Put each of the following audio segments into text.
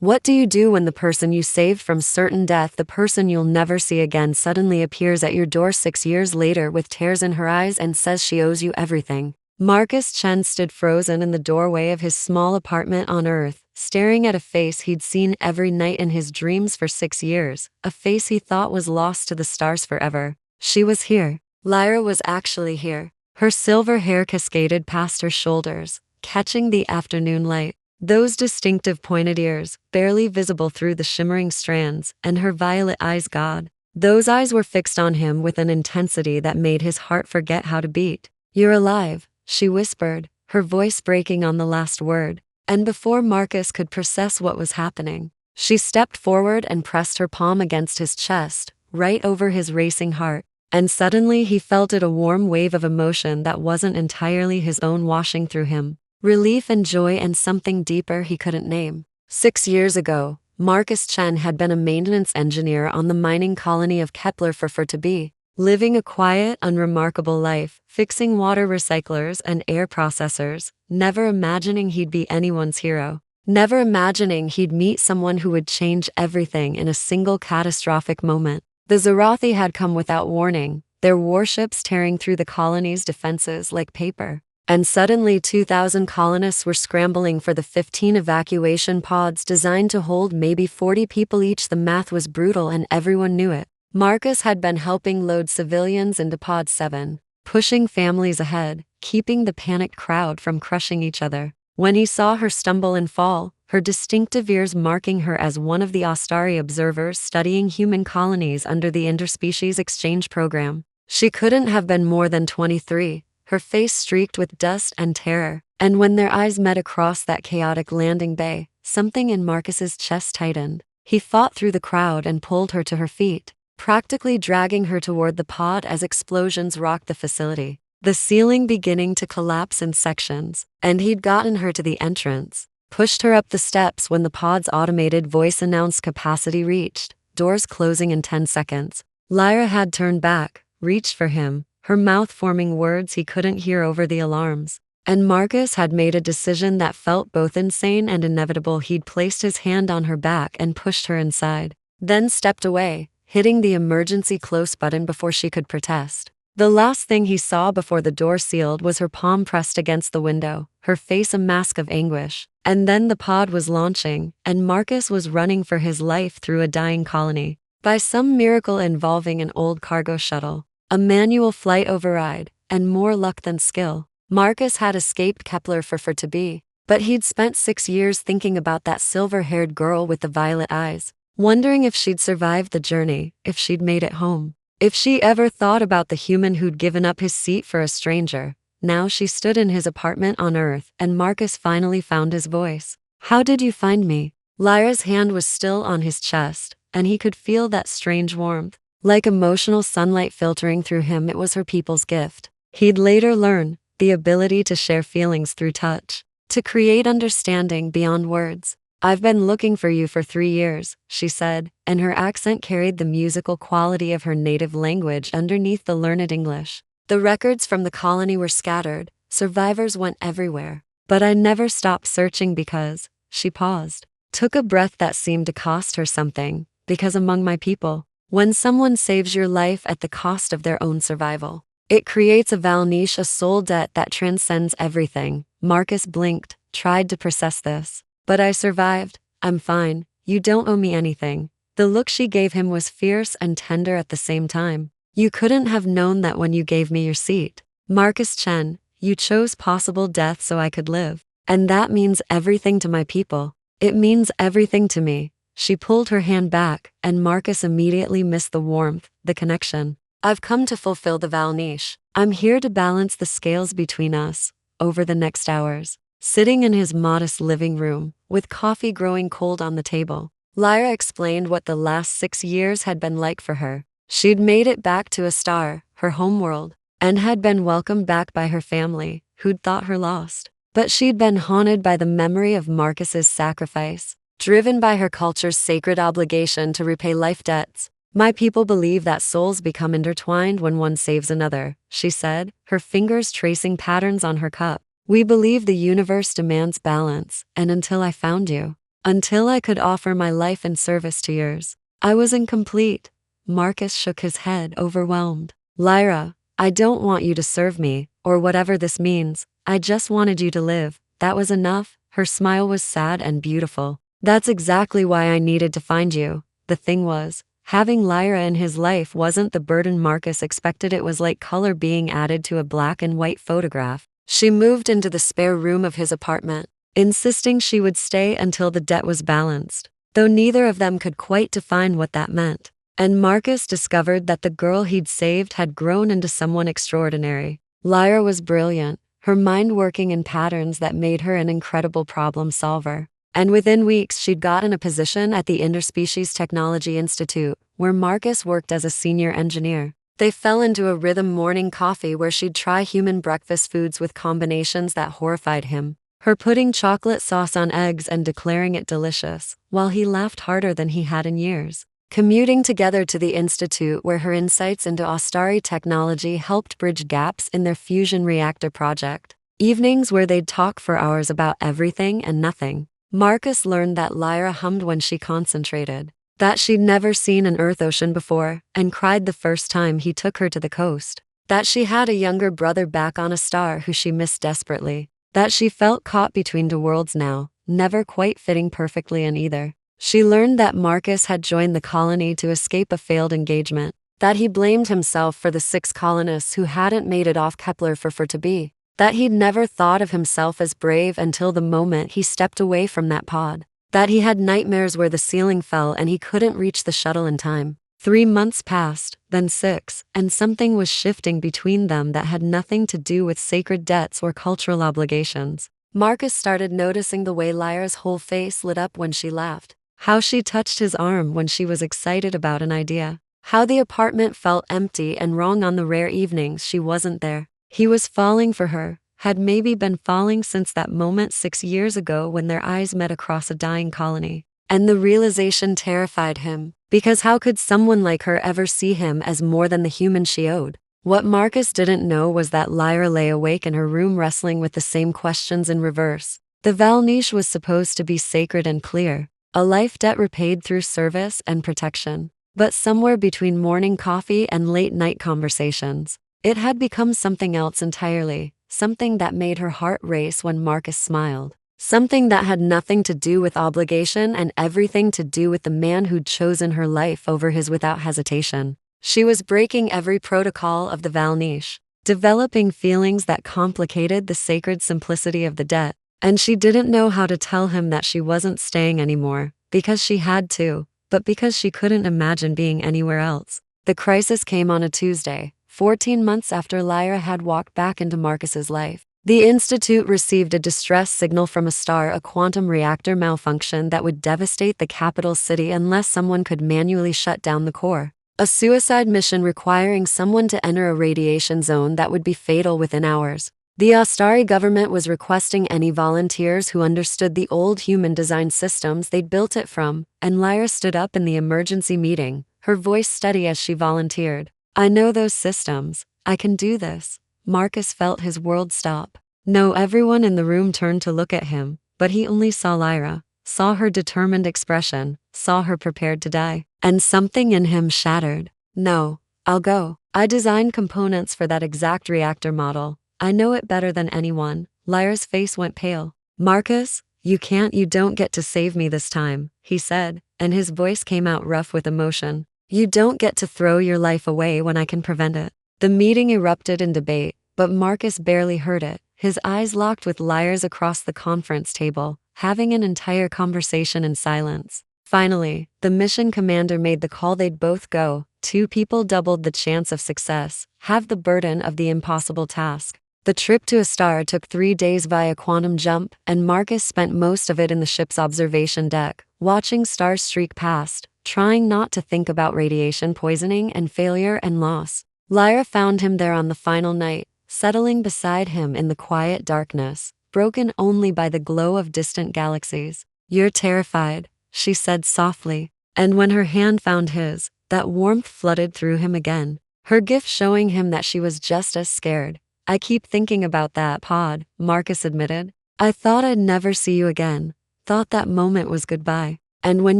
What do you do when the person you saved from certain death, the person you'll never see again, suddenly appears at your door 6 years later with tears in her eyes and says she owes you everything? Marcus Chen stood frozen in the doorway of his small apartment on Earth, staring at a face he'd seen every night in his dreams for 6 years, a face he thought was lost to the stars forever. She was here. Lyra was actually here. Her silver hair cascaded past her shoulders, catching the afternoon light. Those distinctive pointed ears, barely visible through the shimmering strands, and her violet eyes, God. Those eyes were fixed on him with an intensity that made his heart forget how to beat. "You're alive," she whispered, her voice breaking on the last word. And before Marcus could process what was happening, she stepped forward and pressed her palm against his chest, right over his racing heart. And suddenly he felt a warm wave of emotion that wasn't entirely his own washing through him. Relief and joy and something deeper he couldn't name. 6 years ago, Marcus Chen had been a maintenance engineer on the mining colony of Kepler for to be, living a quiet, unremarkable life, fixing water recyclers and air processors, never imagining he'd be anyone's hero. Never imagining he'd meet someone who would change everything in a single catastrophic moment. The Zarathi had come without warning, their warships tearing through the colony's defenses like paper. And suddenly 2,000 colonists were scrambling for the 15 evacuation pods designed to hold maybe 40 people each. The math was brutal and everyone knew it. Marcus had been helping load civilians into Pod 7, pushing families ahead, keeping the panicked crowd from crushing each other. When he saw her stumble and fall, her distinctive ears marking her as one of the Astari observers studying human colonies under the interspecies exchange program, she couldn't have been more than 23. Her face streaked with dust and terror, and when their eyes met across that chaotic landing bay, something in Marcus's chest tightened. He fought through the crowd and pulled her to her feet, practically dragging her toward the pod as explosions rocked the facility, the ceiling beginning to collapse in sections. And he'd gotten her to the entrance, pushed her up the steps when the pod's automated voice announced capacity reached, doors closing in 10 seconds. Lyra had turned back, reached for him, her mouth forming words he couldn't hear over the alarms. And Marcus had made a decision that felt both insane and inevitable. He'd placed his hand on her back and pushed her inside, then stepped away, hitting the emergency close button before she could protest. The last thing he saw before the door sealed was her palm pressed against the window, her face a mask of anguish. And then the pod was launching, and Marcus was running for his life through a dying colony. By some miracle involving an old cargo shuttle, a manual flight override, and more luck than skill, Marcus had escaped Kepler for to be. But he'd spent 6 years thinking about that silver-haired girl with the violet eyes, wondering if she'd survived the journey, if she'd made it home, if she ever thought about the human who'd given up his seat for a stranger. Now she stood in his apartment on Earth, and Marcus finally found his voice. "How did you find me?" Lyra's hand was still on his chest, and he could feel that strange warmth. Like emotional sunlight filtering through him, it was her people's gift. He'd later learn, the ability to share feelings through touch, to create understanding beyond words. "I've been looking for you for 3 years, she said, and her accent carried the musical quality of her native language underneath the learned English. The records from the colony were scattered, survivors went everywhere. But I never stopped searching because," she paused, took a breath that seemed to cost her something, "because among my people, when someone saves your life at the cost of their own survival, it creates a valniche, a soul debt that transcends everything." Marcus blinked, tried to process this. "But I survived. I'm fine. You don't owe me anything." The look she gave him was fierce and tender at the same time. "You couldn't have known that when you gave me your seat. Marcus Chen, you chose possible death so I could live. And that means everything to my people. It means everything to me." She pulled her hand back, and Marcus immediately missed the warmth, the connection. "I've come to fulfill the valniche. I'm here to balance the scales between us." Over the next hours, sitting in his modest living room, with coffee growing cold on the table, Lyra explained what the last 6 years had been like for her. She'd made it back to a star, her homeworld, and had been welcomed back by her family, who'd thought her lost. But she'd been haunted by the memory of Marcus's sacrifice, driven by her culture's sacred obligation to repay life debts. "My people believe that souls become intertwined when one saves another," she said, her fingers tracing patterns on her cup. "We believe the universe demands balance, and until I found you, Until I could offer my life in service to yours, I was incomplete. Marcus shook his head, overwhelmed. Lyra, I don't want you to serve me, or whatever this means. I just wanted you to live. That was enough. Her smile was sad and beautiful. That's exactly why I needed to find you. The thing was, having Lyra in his life wasn't the burden Marcus expected. It was like color being added to a black and white photograph. She moved into the spare room of his apartment, insisting she would stay until the debt was balanced, though neither of them could quite define what that meant. And Marcus discovered that the girl he'd saved had grown into someone extraordinary. Lyra was brilliant, her mind working in patterns that made her an incredible problem solver. And within weeks she'd gotten a position at the Interspecies Technology Institute, where Marcus worked as a senior engineer. They fell into a rhythm morning coffee where she'd try human breakfast foods with combinations that horrified him, her putting chocolate sauce on eggs and declaring it delicious, while he laughed harder than he had in years. Commuting together to the institute where her insights into Ostari technology helped bridge gaps in their fusion reactor project. Evenings where they'd talk for hours about everything and nothing. Marcus learned that Lyra hummed when she concentrated, that she'd never seen an Earth ocean before, and cried the first time he took her to the coast. That she had a younger brother back on a star who she missed desperately. That she felt caught between two worlds now, never quite fitting perfectly in either. She learned that Marcus had joined the colony to escape a failed engagement, that he blamed himself for the 6 colonists who hadn't made it off Kepler for to be, that he'd never thought of himself as brave until the moment he stepped away from that pod, that he had nightmares where the ceiling fell and he couldn't reach the shuttle in time. 3 months passed, then 6, and something was shifting between them that had nothing to do with sacred debts or cultural obligations. Marcus started noticing the way Lyra's whole face lit up when she laughed, how she touched his arm when she was excited about an idea, how the apartment felt empty and wrong on the rare evenings she wasn't there. He was falling for her, had maybe been falling since that moment 6 years ago when their eyes met across a dying colony. And the realization terrified him, because how could someone like her ever see him as more than the human she owed? What Marcus didn't know was that Lyra lay awake in her room wrestling with the same questions in reverse. The Valniche was supposed to be sacred and clear, a life debt repaid through service and protection. But somewhere between morning coffee and late-night conversations, it had become something else entirely, something that made her heart race when Marcus smiled. Something that had nothing to do with obligation and everything to do with the man who'd chosen her life over his without hesitation. She was breaking every protocol of the Valniche, developing feelings that complicated the sacred simplicity of the debt. And she didn't know how to tell him that she wasn't staying anymore, because she had to, but because she couldn't imagine being anywhere else. The crisis came on a Tuesday, 14 months after Lyra had walked back into Marcus's life. The Institute received a distress signal from a star, a quantum reactor malfunction that would devastate the capital city unless someone could manually shut down the core. A suicide mission requiring someone to enter a radiation zone that would be fatal within hours. The Ostari government was requesting any volunteers who understood the old human design systems they'd built it from, and Lyra stood up in the emergency meeting, her voice steady as she volunteered. I know those systems. I can do this. Marcus felt his world stop. No, everyone in the room turned to look at him, but he only saw Lyra, saw her determined expression, saw her prepared to die. And something in him shattered. No, I'll go. I designed components for that exact reactor model. I know it better than anyone. Lyra's face went pale. Marcus, you don't get to save me this time, he said, and his voice came out rough with emotion. You don't get to throw your life away when I can prevent it. The meeting erupted in debate, but Marcus barely heard it. His eyes locked with Lyra's across the conference table, having an entire conversation in silence. Finally, the mission commander made the call. They'd both go. 2 people doubled the chance of success, have the burden of the impossible task. The trip to a star took 3 days via quantum jump, and Marcus spent most of it in the ship's observation deck, watching stars streak past, trying not to think about radiation poisoning and failure and loss. Lyra found him there on the final night, settling beside him in the quiet darkness, broken only by the glow of distant galaxies. You're terrified, she said softly, and when her hand found his, that warmth flooded through him again, her gift showing him that she was just as scared. I keep thinking about that pod, Marcus admitted. I thought I'd never see you again. thought that moment was goodbye. And when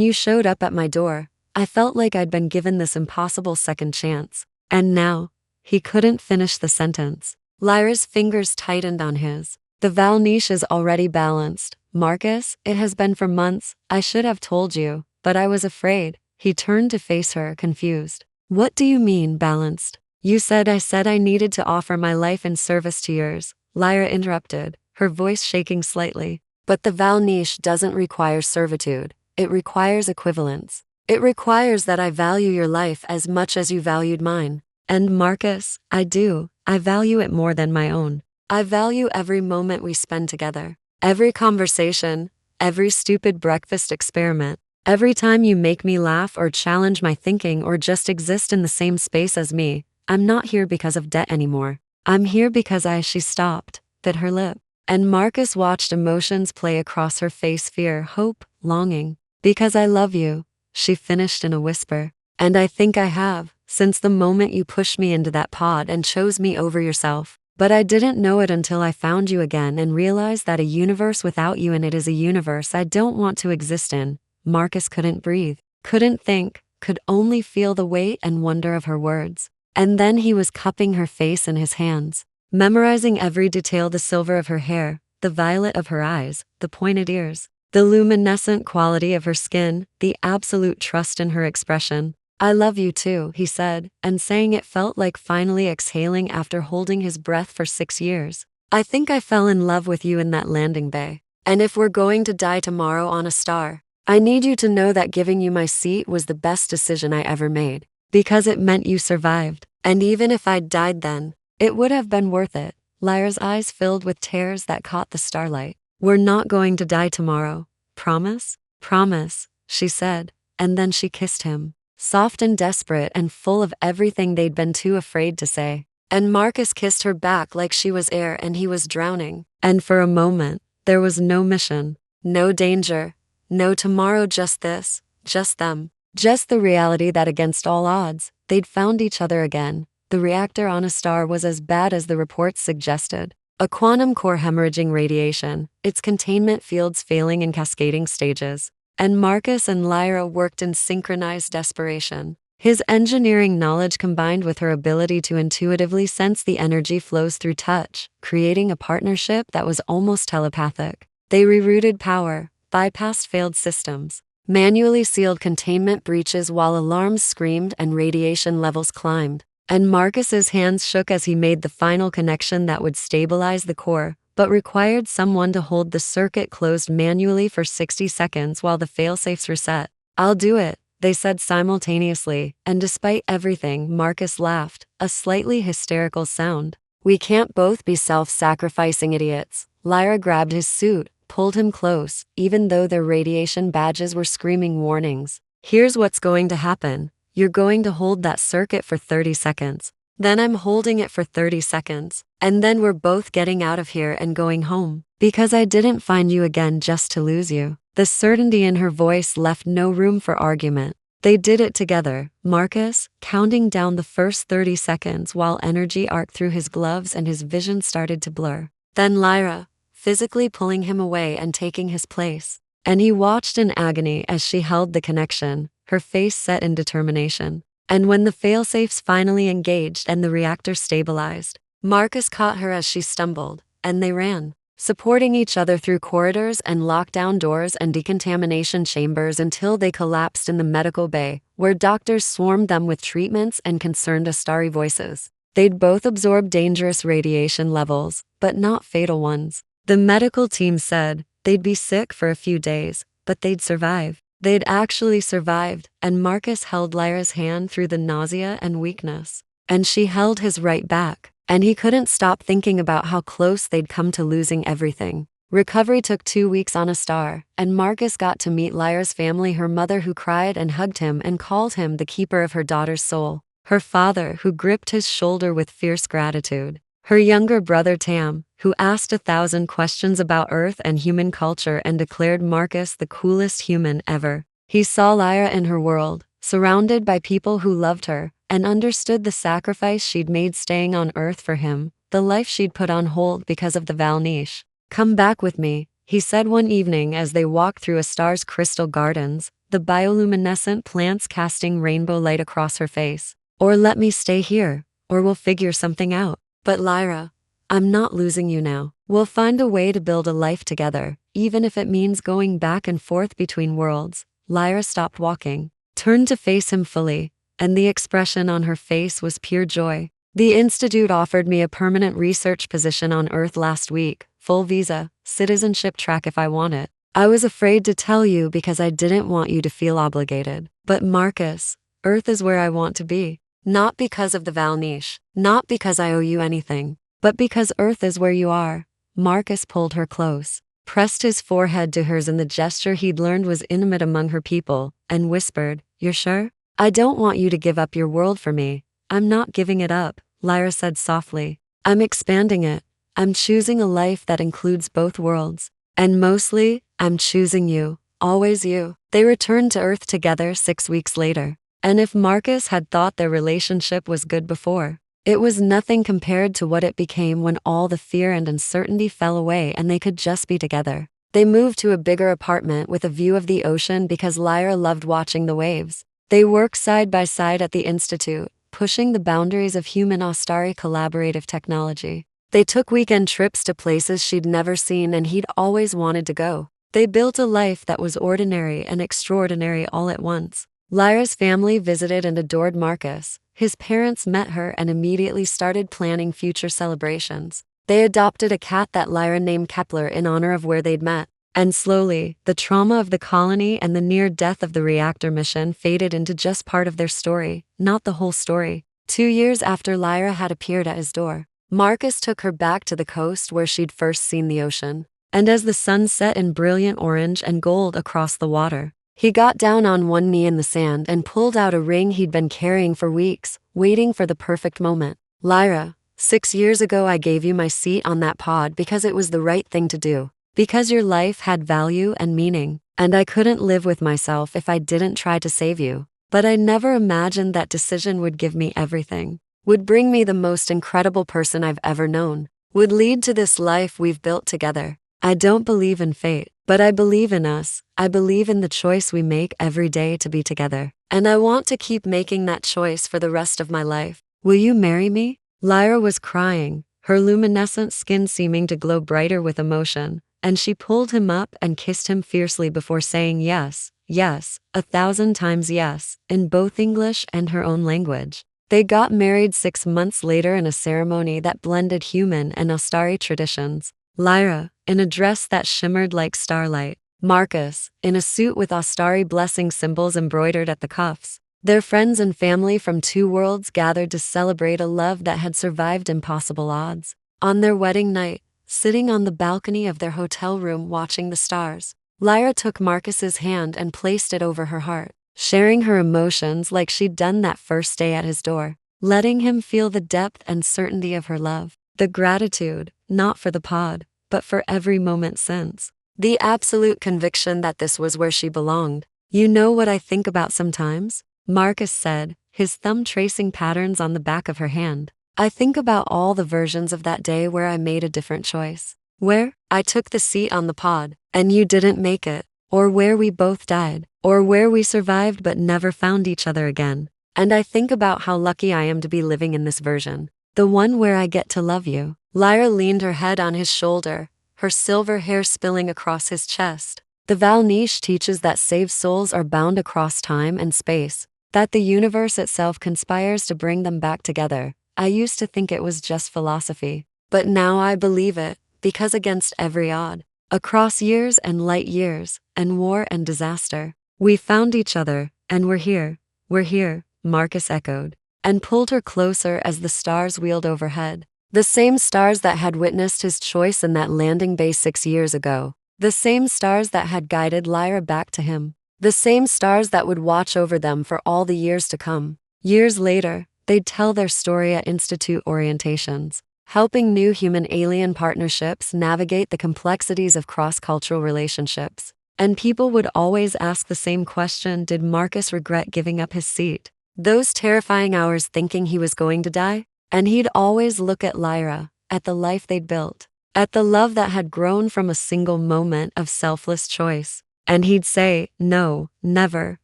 you showed up at my door, I felt like I'd been given this impossible second chance. And now, he couldn't finish the sentence. Lyra's fingers tightened on his. The valniche is already balanced. Marcus, it has been for months. I should have told you, but I was afraid. He turned to face her, confused. What do you mean, balanced? You said I needed to offer my life in service to yours, Lyra interrupted, her voice shaking slightly. But the valniche doesn't require servitude. It requires equivalence. It requires that I value your life as much as you valued mine. And Marcus, I do. I value it more than my own. I value every moment we spend together. Every conversation, every stupid breakfast experiment. Every time you make me laugh or challenge my thinking or just exist in the same space as me. I'm not here because of debt anymore. I'm here because she stopped, bit her lip. And Marcus watched emotions play across her face, fear, hope, longing. Because I love you, she finished in a whisper. And I think I have, since the moment you pushed me into that pod and chose me over yourself. But I didn't know it until I found you again and realized that a universe without you in it is a universe I don't want to exist in. Marcus couldn't breathe, couldn't think, could only feel the weight and wonder of her words. And then he was cupping her face in his hands, memorizing every detail, the silver of her hair, the violet of her eyes, the pointed ears, the luminescent quality of her skin, the absolute trust in her expression. I love you too, he said, and saying it felt like finally exhaling after holding his breath for 6 years. I think I fell in love with you in that landing bay. And if we're going to die tomorrow on a star, I need you to know that giving you my seat was the best decision I ever made. Because it meant you survived. And even if I'd died then, it would have been worth it. Lyra's eyes filled with tears that caught the starlight. We're not going to die tomorrow. Promise? Promise, she said, and then she kissed him. Soft and desperate and full of everything they'd been too afraid to say. And Marcus kissed her back like she was air and he was drowning. And for a moment, there was no mission, no danger, no tomorrow, just this, just them. Just the reality that against all odds, they'd found each other again. The reactor on a star was as bad as the reports suggested. A quantum core hemorrhaging radiation, its containment fields failing in cascading stages. And Marcus and Lyra worked in synchronized desperation. His engineering knowledge combined with her ability to intuitively sense the energy flows through touch, creating a partnership that was almost telepathic. They rerouted power, bypassed failed systems, manually sealed containment breaches while alarms screamed and radiation levels climbed. And Marcus's hands shook as he made the final connection that would stabilize the core, but required someone to hold the circuit closed manually for 60 seconds while the failsafes reset. I'll do it, they said simultaneously, and despite everything, Marcus laughed, a slightly hysterical sound. We can't both be self-sacrificing idiots. Lyra grabbed his suit, pulled him close, even though their radiation badges were screaming warnings. Here's what's going to happen. You're going to hold that circuit for 30 seconds. Then I'm holding it for 30 seconds. And then we're both getting out of here and going home. Because I didn't find you again just to lose you. The certainty in her voice left no room for argument. They did it together, Marcus, counting down the first 30 seconds while energy arced through his gloves and his vision started to blur. Then Lyra, physically pulling him away and taking his place. And he watched in agony as she held the connection, her face set in determination. And when the failsafes finally engaged and the reactor stabilized, Marcus caught her as she stumbled, and they ran, supporting each other through corridors and lockdown doors and decontamination chambers until they collapsed in the medical bay, where doctors swarmed them with treatments and concerned Astari voices. They'd both absorbed dangerous radiation levels, but not fatal ones. The medical team said they'd be sick for a few days, but they'd survive. They'd actually survived, and Marcus held Lyra's hand through the nausea and weakness. And she held his right back, and he couldn't stop thinking about how close they'd come to losing everything. Recovery took 2 weeks on a star, and Marcus got to meet Lyra's family, her mother who cried and hugged him and called him the keeper of her daughter's soul, her father who gripped his shoulder with fierce gratitude, her younger brother Tam, who asked 1,000 questions about Earth and human culture and declared Marcus the coolest human ever. He saw Lyra in her world, surrounded by people who loved her, and understood the sacrifice she'd made staying on Earth for him, the life she'd put on hold because of the valniche. Come back with me, he said one evening as they walked through a star's crystal gardens, the bioluminescent plants casting rainbow light across her face. Or let me stay here, or we'll figure something out. But Lyra, I'm not losing you now. We'll find a way to build a life together, even if it means going back and forth between worlds. Lyra stopped walking, turned to face him fully, and the expression on her face was pure joy. The Institute offered me a permanent research position on Earth last week, full visa, citizenship track if I want it. I was afraid to tell you because I didn't want you to feel obligated. But Marcus, Earth is where I want to be. Not because of the Valniche, not because I owe you anything, but because Earth is where you are. Marcus pulled her close, pressed his forehead to hers in the gesture he'd learned was intimate among her people, and whispered, "You're sure? I don't want you to give up your world for me." "I'm not giving it up," Lyra said softly. "I'm expanding it. I'm choosing a life that includes both worlds. And mostly, I'm choosing you, always you." They returned to Earth together 6 weeks later. And if Marcus had thought their relationship was good before, it was nothing compared to what it became when all the fear and uncertainty fell away and they could just be together. They moved to a bigger apartment with a view of the ocean because Lyra loved watching the waves. They worked side by side at the Institute, pushing the boundaries of human Ostari collaborative technology. They took weekend trips to places she'd never seen and he'd always wanted to go. They built a life that was ordinary and extraordinary all at once. Lyra's family visited and adored Marcus. His parents met her and immediately started planning future celebrations. They adopted a cat that Lyra named Kepler in honor of where they'd met. And slowly, the trauma of the colony and the near death of the reactor mission faded into just part of their story, not the whole story. 2 years after Lyra had appeared at his door, Marcus took her back to the coast where she'd first seen the ocean. And as the sun set in brilliant orange and gold across the water, he got down on one knee in the sand and pulled out a ring he'd been carrying for weeks, waiting for the perfect moment. "Lyra, 6 years ago I gave you my seat on that pod because it was the right thing to do. Because your life had value and meaning, and I couldn't live with myself if I didn't try to save you. But I never imagined that decision would give me everything, would bring me the most incredible person I've ever known, would lead to this life we've built together. I don't believe in fate, but I believe in us. I believe in the choice we make every day to be together. And I want to keep making that choice for the rest of my life. Will you marry me?" Lyra was crying, her luminescent skin seeming to glow brighter with emotion, and she pulled him up and kissed him fiercely before saying yes, yes, 1,000 times yes, in both English and her own language. They got married 6 months later in a ceremony that blended human and Ostari traditions. Lyra, in a dress that shimmered like starlight. Marcus, in a suit with Ostari blessing symbols embroidered at the cuffs. Their friends and family from 2 worlds gathered to celebrate a love that had survived impossible odds. On their wedding night, sitting on the balcony of their hotel room watching the stars, Lyra took Marcus's hand and placed it over her heart, sharing her emotions like she'd done that first day at his door, letting him feel the depth and certainty of her love, the gratitude, not for the pod, but for every moment since, the absolute conviction that this was where she belonged. "You know what I think about sometimes?" Marcus said, his thumb tracing patterns on the back of her hand. "I think about all the versions of that day where I made a different choice. Where I took the seat on the pod, and you didn't make it. Or where we both died. Or where we survived but never found each other again. And I think about how lucky I am to be living in this version. The one where I get to love you." Lyra leaned her head on his shoulder, her silver hair spilling across his chest. "The Valniche teaches that saved souls are bound across time and space, that the universe itself conspires to bring them back together. I used to think it was just philosophy, but now I believe it, because against every odd, across years and light years, and war and disaster, we found each other, and we're here," Marcus echoed, and pulled her closer as the stars wheeled overhead. The same stars that had witnessed his choice in that landing bay 6 years ago. The same stars that had guided Lyra back to him. The same stars that would watch over them for all the years to come. Years later, they'd tell their story at Institute orientations, helping new human-alien partnerships navigate the complexities of cross-cultural relationships. And people would always ask the same question: did Marcus regret giving up his seat? Those terrifying hours thinking he was going to die? And he'd always look at Lyra, at the life they'd built, at the love that had grown from a single moment of selfless choice. And he'd say, no, never,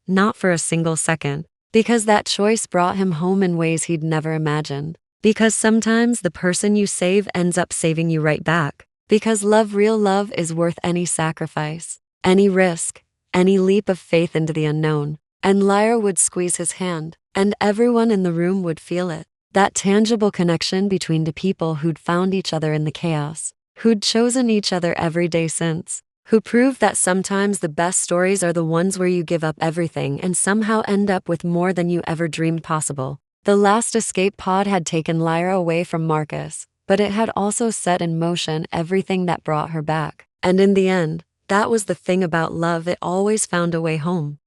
not for a single second. Because that choice brought him home in ways he'd never imagined. Because sometimes the person you save ends up saving you right back. Because love, real love, is worth any sacrifice, any risk, any leap of faith into the unknown. And Lyra would squeeze his hand, and everyone in the room would feel it. That tangible connection between the people who'd found each other in the chaos, who'd chosen each other every day since, who proved that sometimes the best stories are the ones where you give up everything and somehow end up with more than you ever dreamed possible. The last escape pod had taken Lyra away from Marcus, but it had also set in motion everything that brought her back. And in the end, that was the thing about love, it always found a way home.